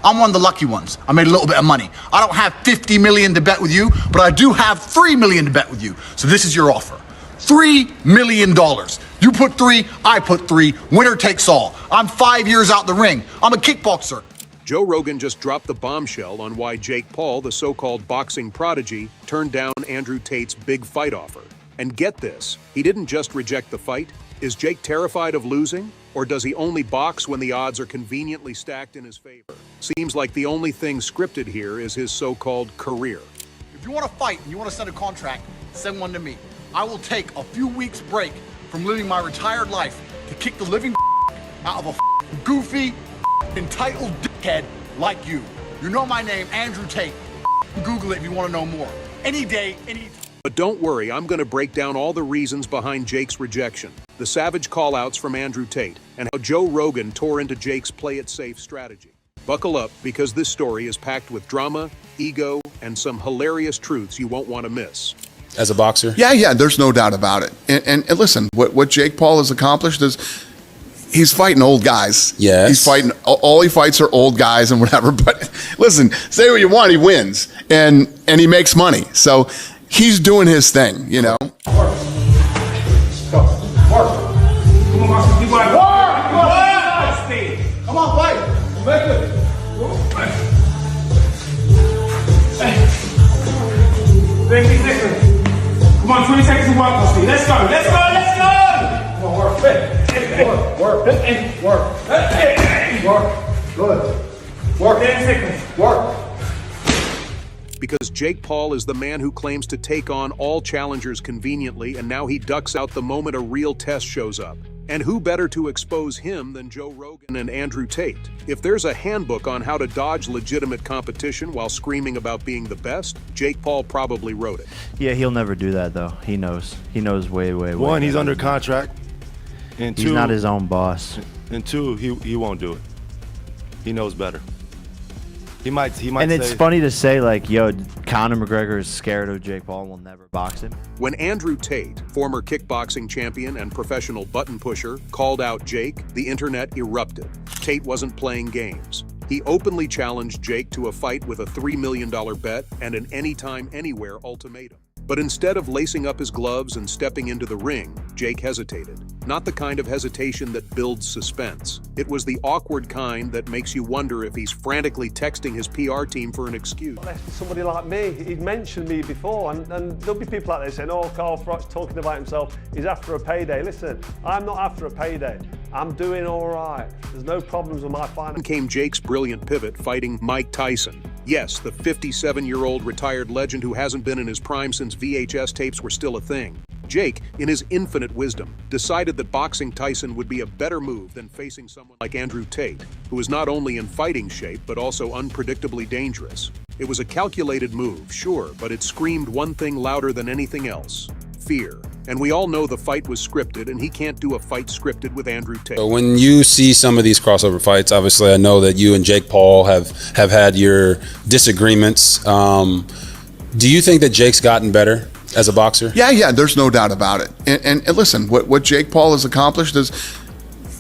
I'm one of the lucky ones. I made a little bit of money. I don't have 50 million to bet with you, but I do have 3 million to bet with you. So this is your offer. $3 million. You put 3, I put 3. Winner takes all. I'm 5 years out the ring. I'm a kickboxer. Joe Rogan just dropped the bombshell on why Jake Paul, the so-called boxing prodigy, turned down Andrew Tate's big fight offer. And get this, he didn't just reject the fight. Is Jake terrified of losing? Or does he only box when the odds are conveniently stacked in his favor? Seems like the only thing scripted here is his so-called career. If you want to fight and you want to send a contract, send one to me. I will take a few weeks break from living my retired life to kick the living out of a goofy, entitled dickhead like you. You know my name, Andrew Tate. Google it if you want to know more. Any day, any time. But don't worry, I'm going to break down all the reasons behind Jake's rejection, the savage call-outs from Andrew Tate, and how Joe Rogan tore into Jake's play-it-safe strategy. Buckle up, because this story is packed with drama, ego, and some hilarious truths you won't want to miss. As a boxer? Yeah, there's no doubt about it. And listen, what Jake Paul has accomplished is he's fighting old guys. Yes. He's fighting, all he fights are old guys and whatever. But listen, say what you want, he wins. And he makes money. So he's doing his thing, you know? Work. Come on, fight. Make it. 20 seconds. Come on, 20 seconds to walk, Steve. Let's go. Come on, work. Work. Good. Work. 10 seconds. Work. Because Jake Paul is the man who claims to take on all challengers conveniently, and now he ducks out the moment a real test shows up. And who better to expose him than Joe Rogan and Andrew Tate? If there's a handbook on how to dodge legitimate competition while screaming about being the best, Jake Paul probably wrote it. Yeah, he'll never do that, though. He knows. He knows way. One, he's under contract. And two, he's not his own boss. And two, he won't do it. He knows better. He might and it's funny to say, like, yo, Conor McGregor is scared of Jake Paul and will never box him. When Andrew Tate, former kickboxing champion and professional button pusher, called out Jake, the internet erupted. Tate wasn't playing games. He openly challenged Jake to a fight with a $3 million bet and an anytime, anywhere ultimatum. But instead of lacing up his gloves and stepping into the ring, Jake hesitated. Not the kind of hesitation that builds suspense. It was the awkward kind that makes you wonder if he's frantically texting his PR team for an excuse. Somebody like me, he'd mentioned me before, and there'll be people out there saying, oh, Carl Froch's talking about himself, he's after a payday. Listen, I'm not after a payday. I'm doing all right. There's no problems with my finances. Then came Jake's brilliant pivot, fighting Mike Tyson. Yes, the 57-year-old retired legend who hasn't been in his prime since VHS tapes were still a thing. Jake, in his infinite wisdom, decided that boxing Tyson would be a better move than facing someone like Andrew Tate, who is not only in fighting shape but also unpredictably dangerous. It was a calculated move, sure, but it screamed one thing louder than anything else: fear. And we all know the fight was scripted, and he can't do a fight scripted with Andrew Tate. So when you see some of these crossover fights, obviously I know that you and Jake Paul have had your disagreements. Do you think that Jake's gotten better as a boxer? Yeah, there's no doubt about it. And listen, what Jake Paul has accomplished is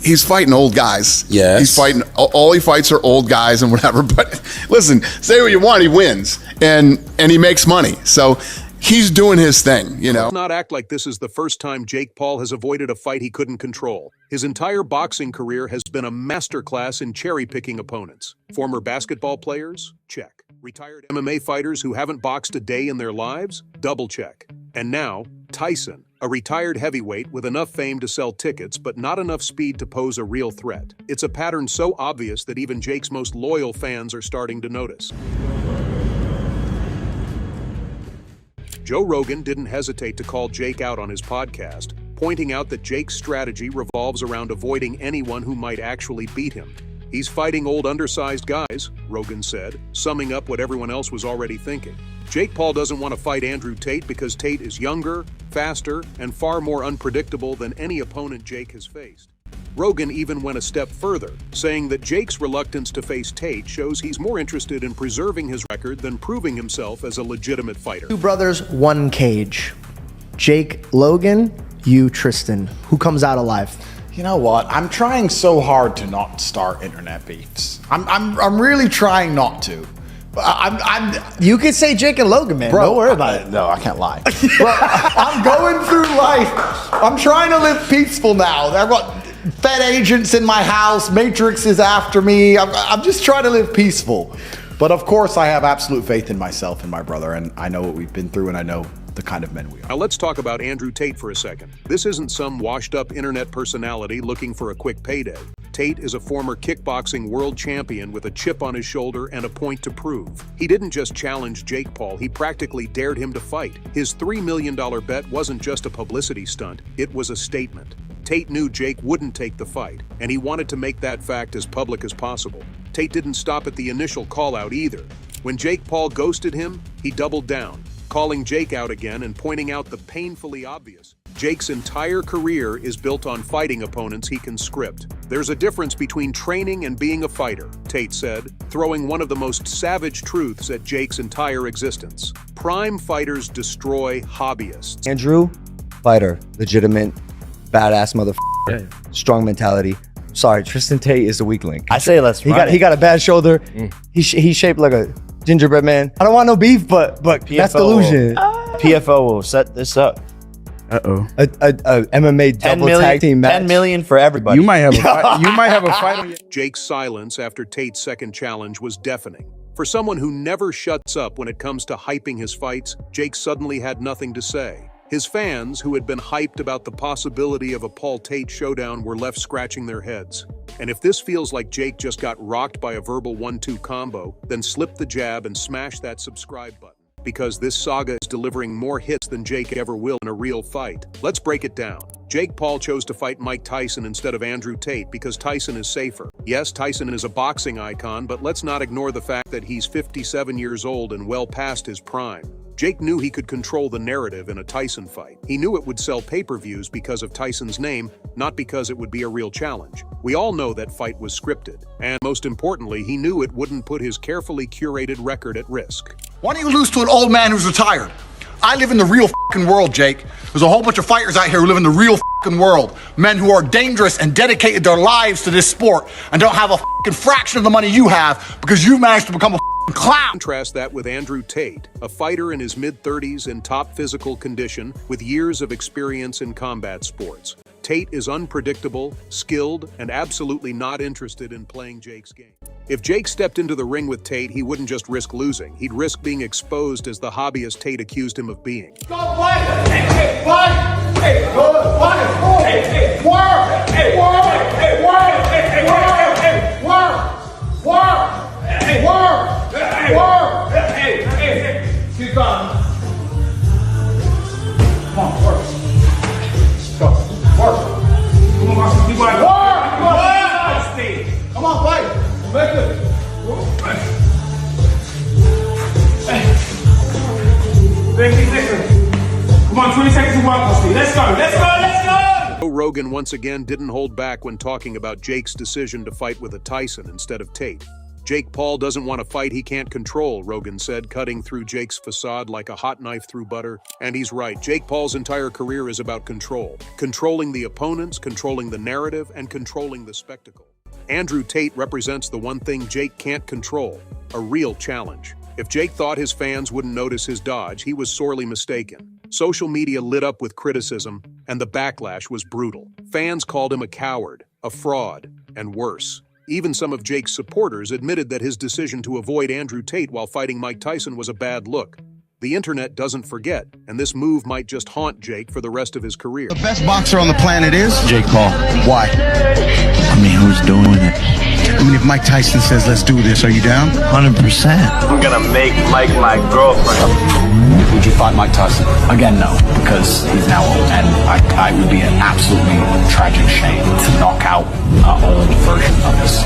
he's fighting old guys. Yes. He's fighting, all he fights are old guys and whatever. But listen, say what you want, he wins. And he makes money. So he's doing his thing, you know. Let's not act like this is the first time Jake Paul has avoided a fight he couldn't control. His entire boxing career has been a masterclass in cherry-picking opponents. Former basketball players? Check. Retired MMA fighters who haven't boxed a day in their lives? Double check. And now, Tyson, a retired heavyweight with enough fame to sell tickets but not enough speed to pose a real threat. It's a pattern so obvious that even Jake's most loyal fans are starting to notice. Joe Rogan didn't hesitate to call Jake out on his podcast, pointing out that Jake's strategy revolves around avoiding anyone who might actually beat him. He's fighting old undersized guys, Rogan said, summing up what everyone else was already thinking. Jake Paul doesn't want to fight Andrew Tate because Tate is younger, faster, and far more unpredictable than any opponent Jake has faced. Rogan even went a step further, saying that Jake's reluctance to face Tate shows he's more interested in preserving his record than proving himself as a legitimate fighter. Two brothers, one cage. Jake Logan, you Tristan. Who comes out alive? You know what? I'm trying so hard to not start internet beefs. I'm really trying not to. You could say Jake and Logan, man. Bro, Don't worry about it. No, I can't lie. Bro, I'm going through life. I'm trying to live peaceful now. I've got Fed agents in my house. Matrix is after me. I'm just trying to live peaceful. But of course, I have absolute faith in myself and my brother, and I know what we've been through, and I know the kind of men we are. Now let's talk about Andrew Tate for a second. This isn't some washed-up internet personality looking for a quick payday. Tate is a former kickboxing world champion with a chip on his shoulder and a point to prove. He didn't just challenge Jake Paul, he practically dared him to fight. His $3 million bet wasn't just a publicity stunt, it was a statement. Tate knew Jake wouldn't take the fight, and he wanted to make that fact as public as possible. Tate didn't stop at the initial call-out either. When Jake Paul ghosted him, he doubled down, calling Jake out again and pointing out the painfully obvious. Jake's entire career is built on fighting opponents he can script. There's a difference between training and being a fighter, Tate said, throwing one of the most savage truths at Jake's entire existence. Prime fighters destroy hobbyists. Andrew, fighter, legitimate, badass motherfucker, strong mentality. Sorry, Tristan Tate is the weak link. I say let's He got a bad shoulder. He's shaped like a gingerbread man. I don't want no beef, but that's delusion. PFO will set this up. A MMA double tag team match. 10 million for everybody. You might have a fight on your... Jake's silence after Tate's second challenge was deafening. For someone who never shuts up when it comes to hyping his fights, Jake suddenly had nothing to say. His fans, who had been hyped about the possibility of a Paul Tate showdown, were left scratching their heads. And if this feels like Jake just got rocked by a verbal 1-2 combo, then slip the jab and smash that subscribe button. Because this saga is delivering more hits than Jake ever will in a real fight. Let's break it down. Jake Paul chose to fight Mike Tyson instead of Andrew Tate because Tyson is safer. Yes, Tyson is a boxing icon, but let's not ignore the fact that he's 57 years old and well past his prime. Jake knew he could control the narrative in a Tyson fight. He knew it would sell pay-per-views because of Tyson's name, not because it would be a real challenge. We all know that fight was scripted. And most importantly, he knew it wouldn't put his carefully curated record at risk. Why don't you lose to an old man who's retired? I live in the real fucking world, Jake. There's a whole bunch of fighters out here who live in the real fucking world. Men who are dangerous and dedicated their lives to this sport and don't have a fucking fraction of the money you have because you've managed to become a clown. Contrast that with Andrew Tate, a fighter in his mid-30s in top physical condition with years of experience in combat sports. Tate is unpredictable, skilled, and absolutely not interested in playing Jake's game. If Jake stepped into the ring with Tate, he wouldn't just risk losing, he'd risk being exposed as the hobbyist Tate accused him of being. Go fight! Hey, fight! Hey, go fight! Hey, hey, work! Hey, work! Hey, work! Hey, work! Hey, work! Work! Hey, work! Hey, work! Hey, hey, keep going. Come on, work. Go, work. Come on, Marshall, keep going. Work! Come on, fight. Make it. Come on, 20 seconds to walk, Steve. Let's go, let's go, let's go! Rogan once again didn't hold back when talking about Jake's decision to fight with a Tyson instead of Tate. Jake Paul doesn't want a fight he can't control, Rogan said, cutting through Jake's facade like a hot knife through butter. And he's right, Jake Paul's entire career is about control. Controlling the opponents, controlling the narrative, and controlling the spectacle. Andrew Tate represents the one thing Jake can't control, a real challenge. If Jake thought his fans wouldn't notice his dodge, he was sorely mistaken. Social media lit up with criticism, and the backlash was brutal. Fans called him a coward, a fraud, and worse. Even some of Jake's supporters admitted that his decision to avoid Andrew Tate while fighting Mike Tyson was a bad look. The internet doesn't forget, and this move might just haunt Jake for the rest of his career. The best boxer on the planet is Jake Paul. Why? I mean, who's doing it? I mean, if Mike Tyson says, let's do this, are you down? 100%. I'm gonna make Mike my girlfriend. Would you fight Mike Tyson? Again, no, because he's now old, and it would be an absolutely tragic shame to knock out an old version of his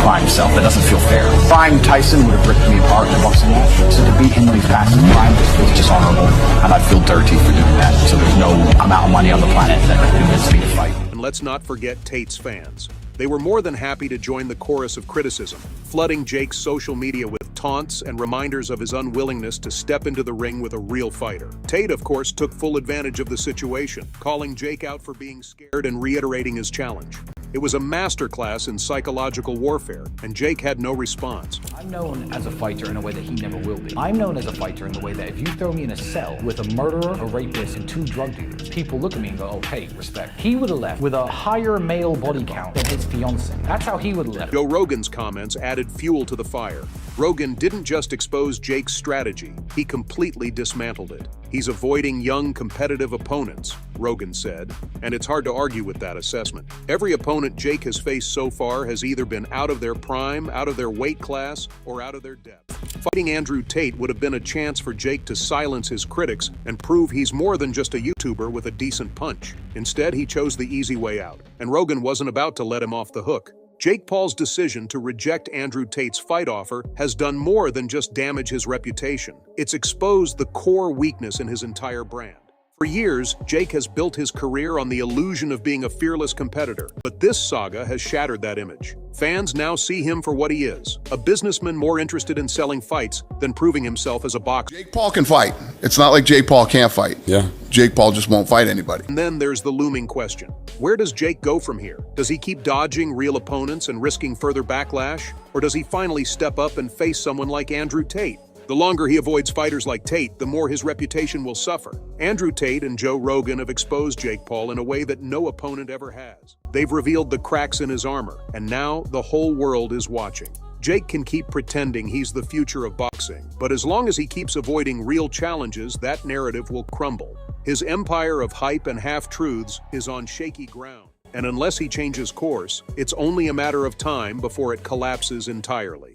prime self. That doesn't feel fair. Prime Tyson would have ripped me apart in a boxing match, so to beat him when he's past his prime is dishonorable, and I'd feel dirty for doing that. So there's no amount of money on the planet that could convince me to fight. And let's not forget Tate's fans. They were more than happy to join the chorus of criticism, flooding Jake's social media with taunts and reminders of his unwillingness to step into the ring with a real fighter. Tate, of course, took full advantage of the situation, calling Jake out for being scared and reiterating his challenge. It was a masterclass in psychological warfare, and Jake had no response. I'm known as a fighter in a way that he never will be. I'm known as a fighter in the way that if you throw me in a cell with a murderer, a rapist, and 2 drug dealers, people look at me and go, okay, respect. He would have left with a higher male body count than his fiance. That's how he would have left. Joe Rogan's comments added fuel to the fire. Rogan didn't just expose Jake's strategy, he completely dismantled it. He's avoiding young, competitive opponents, Rogan said, and it's hard to argue with that assessment. Every opponent Jake has faced so far has either been out of their prime, out of their weight class, or out of their depth. Fighting Andrew Tate would have been a chance for Jake to silence his critics and prove he's more than just a YouTuber with a decent punch. Instead, he chose the easy way out, and Rogan wasn't about to let him off the hook. Jake Paul's decision to reject Andrew Tate's fight offer has done more than just damage his reputation. It's exposed the core weakness in his entire brand. For years, Jake has built his career on the illusion of being a fearless competitor, but this saga has shattered that image. Fans now see him for what he is, a businessman more interested in selling fights than proving himself as a boxer. Jake Paul can fight. It's not like Jake Paul can't fight. Yeah. Jake Paul just won't fight anybody. And then there's the looming question. Where does Jake go from here? Does he keep dodging real opponents and risking further backlash? Or does he finally step up and face someone like Andrew Tate? The longer he avoids fighters like Tate, the more his reputation will suffer. Andrew Tate and Joe Rogan have exposed Jake Paul in a way that no opponent ever has. They've revealed the cracks in his armor, and now the whole world is watching. Jake can keep pretending he's the future of boxing, but as long as he keeps avoiding real challenges, that narrative will crumble. His empire of hype and half-truths is on shaky ground, and unless he changes course, it's only a matter of time before it collapses entirely.